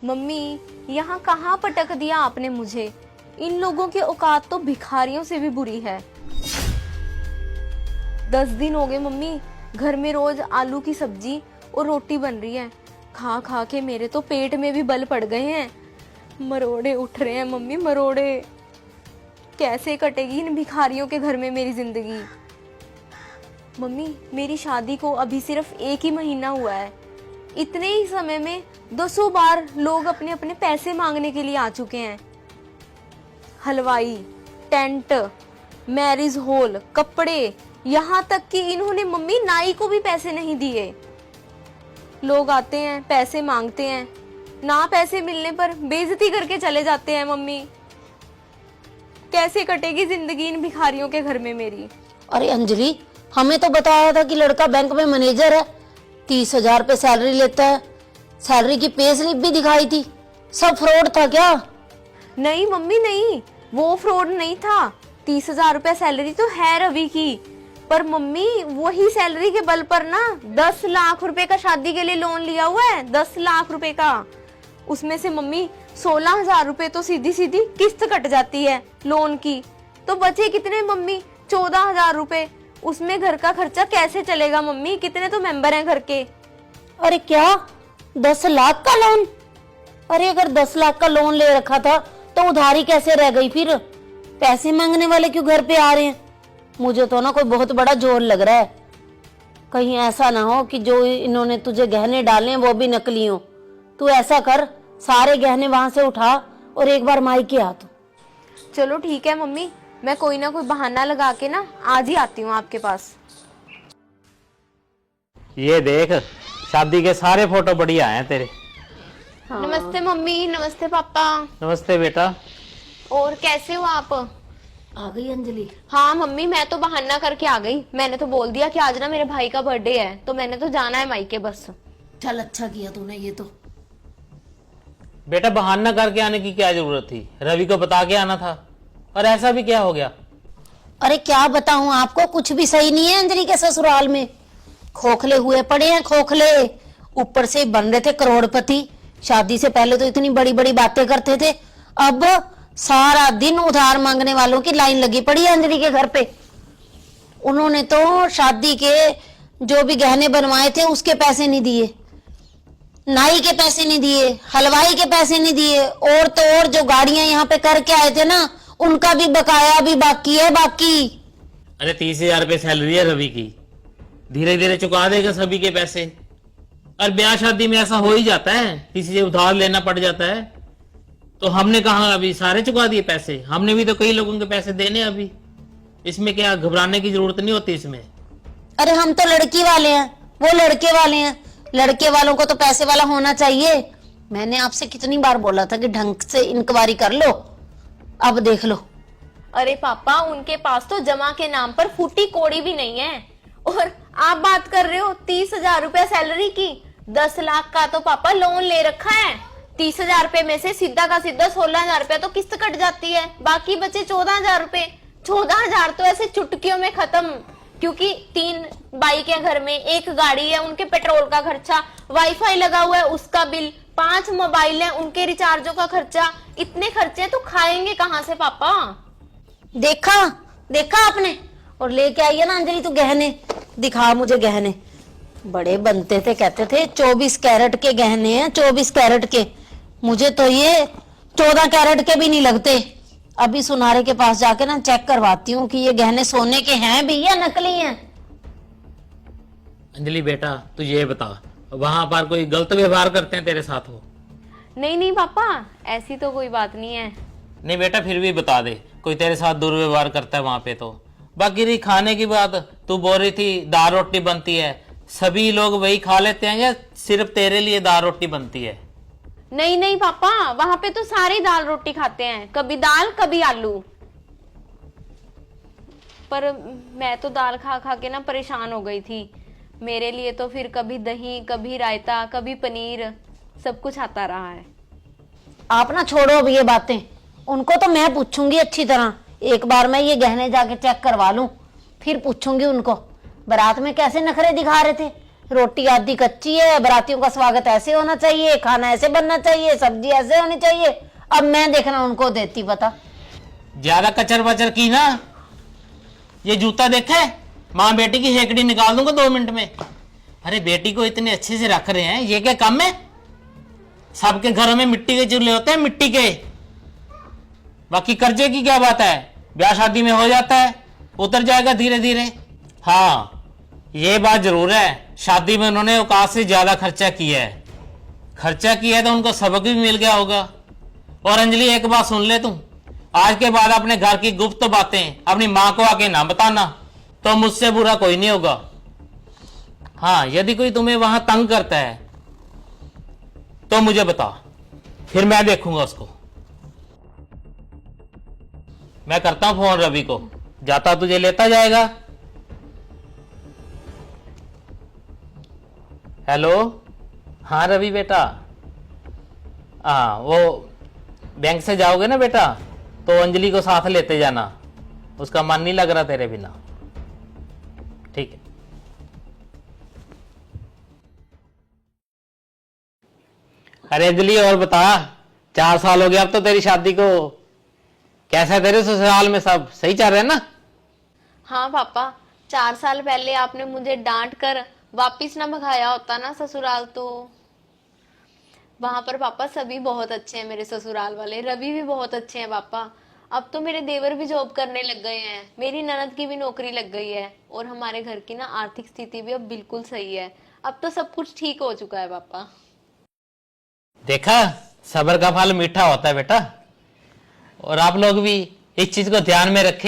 Mummy, यहाँ कहाँ पटक दिया आपने मुझे। इन लोगों की औकात तो भिखारियों से भी बुरी है। 10 दिन हो गए मम्मी, घर में रोज आलू की सब्जी और रोटी बन रही है। खा खा के मेरे तो पेट में भी बल पड़ गए हैं। मरोड़े उठ रहे हैं मम्मी, मरोड़े। कैसे कटेगी इन भिखारियों के घर में मेरी जिंदगी। मम्मी, मेरी शादी को अभी सिर्फ 1 ही महीना हुआ है। इतने ही समय में 200 बार लोग अपने अपने पैसे मांगने के लिए आ चुके हैं। हलवाई, टेंट, मैरिज हॉल, कपड़े, यहाँ तक कि इन्होंने मम्मी नाई को भी पैसे नहीं दिए। लोग आते हैं, पैसे मांगते हैं, ना पैसे मिलने पर बेइज्जती करके चले जाते हैं। मम्मी, कैसे कटेगी जिंदगी इन भिखारियों के घर में मेरी। अरे अंजलि, हमें तो बताया था कि लड़का बैंक में मैनेजर है, 30,000 रुपए सैलरी लेता है। सैलरी की पे स्लिप भी दिखाई थी। सब फ्रॉड था क्या? नहीं मम्मी नहीं, वो फ्रॉड नहीं था। 30,000 रुपया सैलरी तो है रवि की, पर मम्मी वही सैलरी के बल पर ना 10 लाख रुपए का शादी के लिए लोन लिया हुआ है। 10 लाख रुपए का। उसमें से मम्मी 16,000 रुपए तो सीधी सीधी किस्त कट जाती है लोन की। तो बचे कितने मम्मी? 14,000 रुपए। उसमें घर का खर्चा कैसे चलेगा मम्मी? कितने तो मेंबर हैं घर के। अरे क्या 10 लाख का लोन? अरे अगर 10 लाख का लोन ले रखा था तो उधारी कैसे रह गई? फिर पैसे मांगने वाले क्यों घर पे आ रहे हैं? मुझे तो ना कोई बहुत बड़ा जोर लग रहा है। कहीं ऐसा ना हो कि जो इन्होंने तुझे गहने डाले वो भी नकली हो। तू ऐसा कर, सारे गहने वहां से उठा और एक बार मायके आ तू। चलो ठीक है मम्मी, मैं कोई ना कोई बहाना लगा के ना आज ही आती हूँ आपके पास। ये देख, शादी के सारे फोटो बढ़िया हैं तेरे। हाँ। नमस्ते मम्मी। नमस्ते पापा। नमस्ते बेटा। और कैसे हो आप? आ गई अंजलि? हाँ मम्मी, मैं तो बहाना करके आ गई। मैंने तो बोल दिया कि आज ना मेरे भाई का बर्थडे है, तो मैंने तो जाना है मायके बस। चल अच्छा किया तूने ये तो। बेटा, बहाना करके आने की क्या जरूरत थी? रवि को बता के आना था। और ऐसा भी क्या हो गया? अरे क्या बताऊं आपको, कुछ भी सही नहीं है अंजलि के ससुराल में। खोखले हुए पड़े हैं, खोखले। ऊपर से बन रहे थे करोड़पति। शादी से पहले तो इतनी बड़ी बड़ी बातें करते थे, अब सारा दिन उधार मांगने वालों की लाइन लगी पड़ी है अंजलि के घर पे। उन्होंने तो शादी के जो भी गहने बनवाए थे उसके पैसे नहीं दिए, नाई के पैसे नहीं दिए, हलवाई के पैसे नहीं दिए, और तो और जो गाड़ियां यहाँ पे करके आए थे ना उनका भी बकाया भी बाकी है बाकी। अरे 30,000 रुपये सैलरी है रवि की, धीरे धीरे चुका देगा सभी के पैसे। और ब्याह शादी में ऐसा हो ही जाता है, किसी से उधार लेना पड़ जाता है। तो हमने कहा अभी सारे चुका दिए पैसे? हमने भी तो कई लोगों के पैसे देने अभी। इसमें क्या घबराने की जरूरत नहीं होती इसमें। अरे हम तो लड़की वाले हैं, वो लड़के वाले हैं। लड़के वालों को तो पैसे वाला होना चाहिए। मैंने आपसे कितनी बार बोला था कि ढंग से इंक्वायरी कर लो, अब देख लो। अरे पापा, उनके पास तो जमा के नाम पर फूटी कोड़ी भी नहीं है। और आप बात कर रहे हो 30,000 रुपया सैलरी की। 10 लाख का तो पापा लोन ले रखा है। 30,000 रुपए में से सीधा का सीधा 16,000 रुपया तो किस्त कट जाती है, बाकी बचे 14,000 रुपए। 14,000 तो ऐसे चुटकियों में खत्म, क्योंकि 3 बाइक है घर में, 1 गाड़ी है, उनके पेट्रोल का खर्चा, वाईफाई लगा हुआ है उसका बिल, 5 मोबाइल है, उनके रिचार्जों का खर्चा। इतने खर्चे तो खाएंगे कहाँ से पापा? देखा देखा आपने? और लेके आई है ना अंजलि तू गहने, दिखा मुझे गहने। बड़े बनते थे, कहते थे 24 कैरेट के गहने हैं, 24 कैरेट के। मुझे तो ये 14 कैरेट के भी नहीं लगते। अभी सुनारे के पास जाके ना चेक करवाती हूँ कि ये गहने सोने के हैं भी या नकली हैं। अंजलि बेटा, तू ये बता, वहां पर कोई गलत व्यवहार करते हैं तेरे साथ? हो नहीं नहीं पापा, ऐसी तो कोई बात नहीं है। नहीं बेटा, फिर भी बता दे, कोई तेरे साथ दुर्व्यवहार करता है वहां पे तो। बाकी रही खाने की बात, तू बोल रही थी दाल रोटी बनती है, सभी लोग वही खा लेते हैं या सिर्फ तेरे लिए दाल रोटी बनती है? नहीं नहीं पापा, वहां पे तो सारे दाल रोटी खाते हैं, कभी दाल कभी आलू। पर मैं तो दाल खा खा के ना परेशान हो गई थी। मेरे लिए तो फिर कभी दही, कभी रायता, कभी पनीर, सब कुछ आता रहा है। आप ना छोड़ो अब ये बातें, उनको तो मैं पूछूंगी अच्छी तरह। एक बार मैं ये गहने जाके चेक करवा लूं, फिर पूछूंगी उनको बारात में कैसे नखरे दिखा रहे थे। रोटी आधी कच्ची है, बारातियों का स्वागत ऐसे होना चाहिए, खाना ऐसे बनना चाहिए, सब्जी ऐसे होनी चाहिए। अब मैं देखना उनको देती पता। ज्यादा कचर बचर की ना, ये जूता देखे, माँ बेटी की हेकड़ी निकाल दूंगा 2 मिनट में। अरे बेटी को इतने अच्छे से रख रहे हैं, ये क्या काम है? सबके घरों में मिट्टी के चूल्हे होते हैं, मिट्टी के। बाकी कर्जे की क्या बात है, ब्याह शादी में हो जाता है, उतर जाएगा धीरे धीरे। हाँ ये बात जरूर है, शादी में उन्होंने औकात से ज्यादा खर्चा किया है। खर्चा किया है तो उनको सबक भी मिल गया होगा। और अंजलि एक बात सुन ले तू, आज के बाद अपने घर की गुप्त बातें अपनी माँ को आके ना बताना, तो मुझसे बुरा कोई नहीं होगा। हाँ यदि कोई तुम्हें वहां तंग करता है तो मुझे बता, फिर मैं देखूंगा उसको। मैं करता हूं फोन रवि को, जाता तुझे लेता जाएगा। हेलो, हाँ रवि बेटा, हाँ वो बैंक से जाओगे ना बेटा, तो अंजलि को साथ लेते जाना, उसका मन नहीं लग रहा तेरे बिना। ठीक है। अरे अंजलि और बता, 4 साल हो गया अब तो तेरी शादी को, कैसा है तेरे ससुराल में, सब सही चल रहा है ना? हाँ पापा, 4 साल पहले आपने मुझे डांट कर वापिस ना भगाया होता ना ससुराल, तो वहां पर पापा सभी बहुत अच्छे हैं, मेरे ससुराल वाले। रवि भी बहुत अच्छे हैं पापा। अब तो मेरे देवर भी जॉब करने लग गए हैं, मेरी ननद की भी नौकरी लग गई है, और हमारे घर की ना आर्थिक स्थिति भी अब बिल्कुल सही है। अब तो सब कुछ ठीक हो चुका है पापा। देखा, सब्र का फल मीठा होता है बेटा। और आप लोग भी इस चीज को ध्यान में रखें।